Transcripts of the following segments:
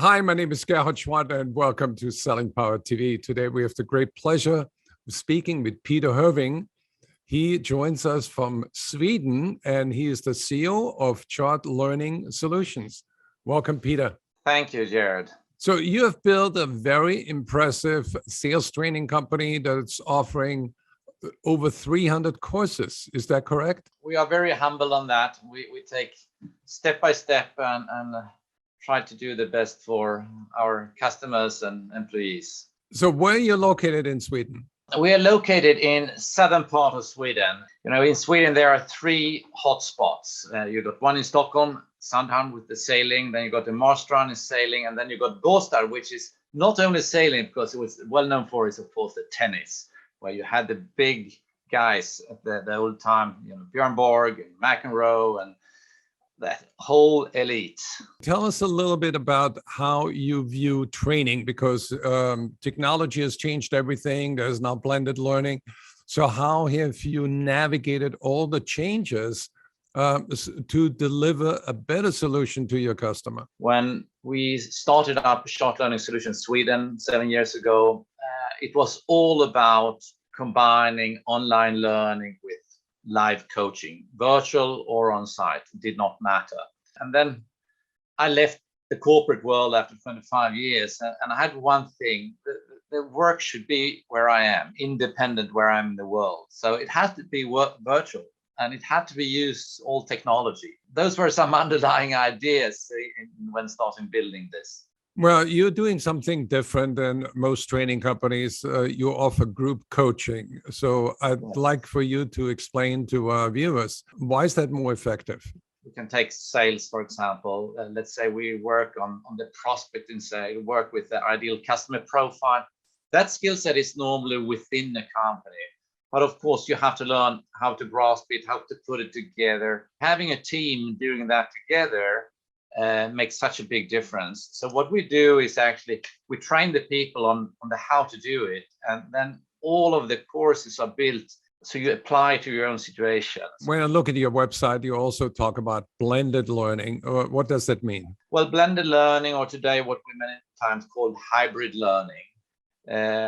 Hi, my name is Gerhard Schwander and welcome to Selling Power TV. Today we have the great pleasure of speaking with Peter Herving. He joins us from Sweden and he is the CEO of Chart Learning Solutions. Welcome, Peter. Thank you, Jared. So you have built a very impressive sales training company that's offering over 300 courses. Is that correct? We are very humble on that. We take step by step and try to do the best for our customers and employees. So where are you located in Sweden? We are located in southern part of Sweden. In Sweden, there are three hotspots. You got one in Stockholm, Sandhamn with the sailing, then you got the Marstrand in sailing, and then you got Båstad, which is not only sailing, because it was well known for is, of course, the tennis, where you had the big guys at the old time, Björn Borg and McEnroe and that whole elite. Tell us a little bit about how you view training, because technology has changed everything. There's now blended learning. So how have you navigated all the changes to deliver a better solution to your customer? When we started up Chart Learning Solutions Sweden 7 years ago, it was all about combining online learning with live coaching, virtual or on site, did not matter. And then I left the corporate world after 25 years, and I had one thing: the work should be where I am, independent where I'm in the world. So it has to be virtual, and it had to be used all technology. Those were some underlying ideas when starting building this. Well, you're doing something different than most training companies. You offer group coaching. So I'd like for you to explain to our viewers, why is that more effective? We can take sales, for example. Let's say we work on the prospecting side, work with the ideal customer profile. That skill set is normally within the company. But of course, you have to learn how to grasp it, how to put it together. Having a team doing that together makes such a big difference. So what we do is actually we train the people on the how to do it, and then all of the courses are built so you apply to your own situations. When I look at your website, you also talk about blended learning. What does that mean? Well, blended learning, or today what we many times call hybrid learning.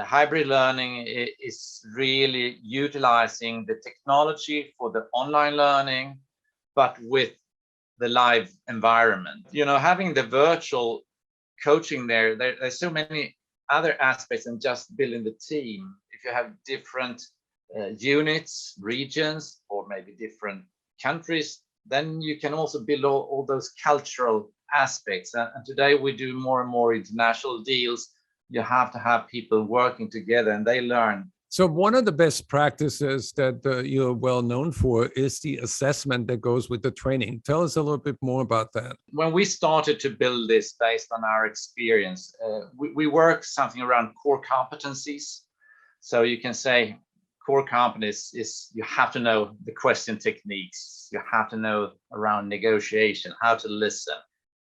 Hybrid learning is really utilizing the technology for the online learning, but with the live environment. Having the virtual coaching there's so many other aspects than just building the team. If you have different units, regions, or maybe different countries, then you can also build all those cultural aspects. And today we do more and more international deals. You have to have people working together and they learn. So one of the best practices that you're well known for is the assessment that goes with the training. Tell us a little bit more about that. When we started to build this based on our experience, we work something around core competencies. So you can say core competencies is you have to know the question techniques, you have to know around negotiation, how to listen,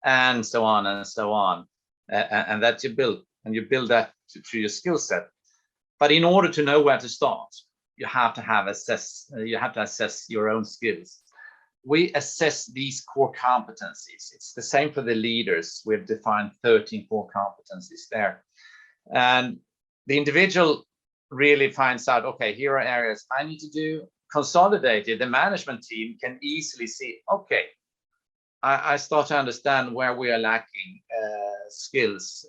and so on and so on. And that you build that to your skill set. But in order to know where to start, you have to assess your own skills. We assess these core competencies. It's the same for the leaders. We've defined 13 core competencies there. And the individual really finds out, okay, here are areas I need to do. Consolidated, the management team can easily see, okay, I start to understand where we are lacking skills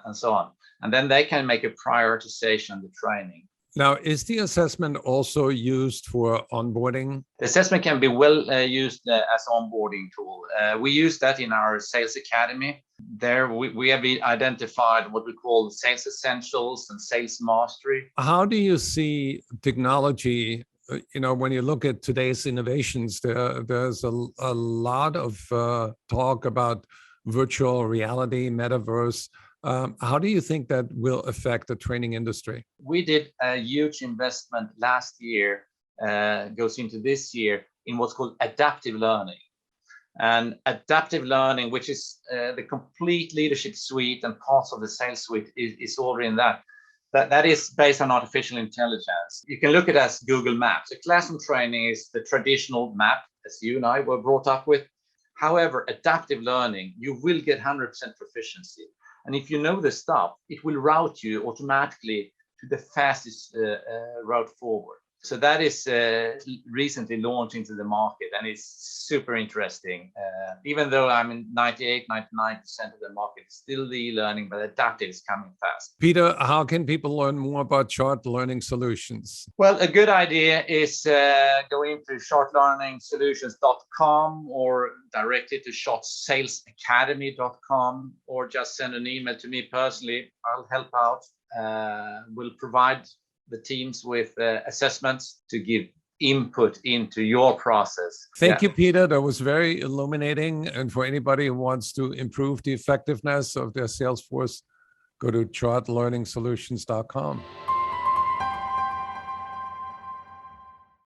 and so on. And then they can make a prioritization of the training. Now, is the assessment also used for onboarding? The assessment can be well used as onboarding tool. We use that in our sales academy. There we have identified what we call sales essentials and sales mastery. How do you see technology? When you look at today's innovations, there's a lot of talk about virtual reality, metaverse. How do you think that will affect the training industry? We did a huge investment last year, goes into this year, in what's called adaptive learning. And adaptive learning, which is the complete leadership suite and parts of the sales suite, is already in that. That is based on artificial intelligence. You can look at it as Google Maps. The classroom training is the traditional map, as you and I were brought up with. However, adaptive learning, you will get 100% proficiency. And if you know the stuff, it will route you automatically to the fastest route forward. So that is recently launched into the market, and it's super interesting. Even though I'm in 98, 99% of the market, it's still the e-learning, but adaptive is coming fast. Peter, how can people learn more about Chart Learning Solutions? Well, a good idea is going to chartlearningsolutions.com or directly to shotsalesacademy.com, or just send an email to me personally. I'll help out. We'll provide the teams with assessments to give input into your process. Thank you, Peter. That was very illuminating. And for anybody who wants to improve the effectiveness of their sales force, go to chartlearningsolutions.com.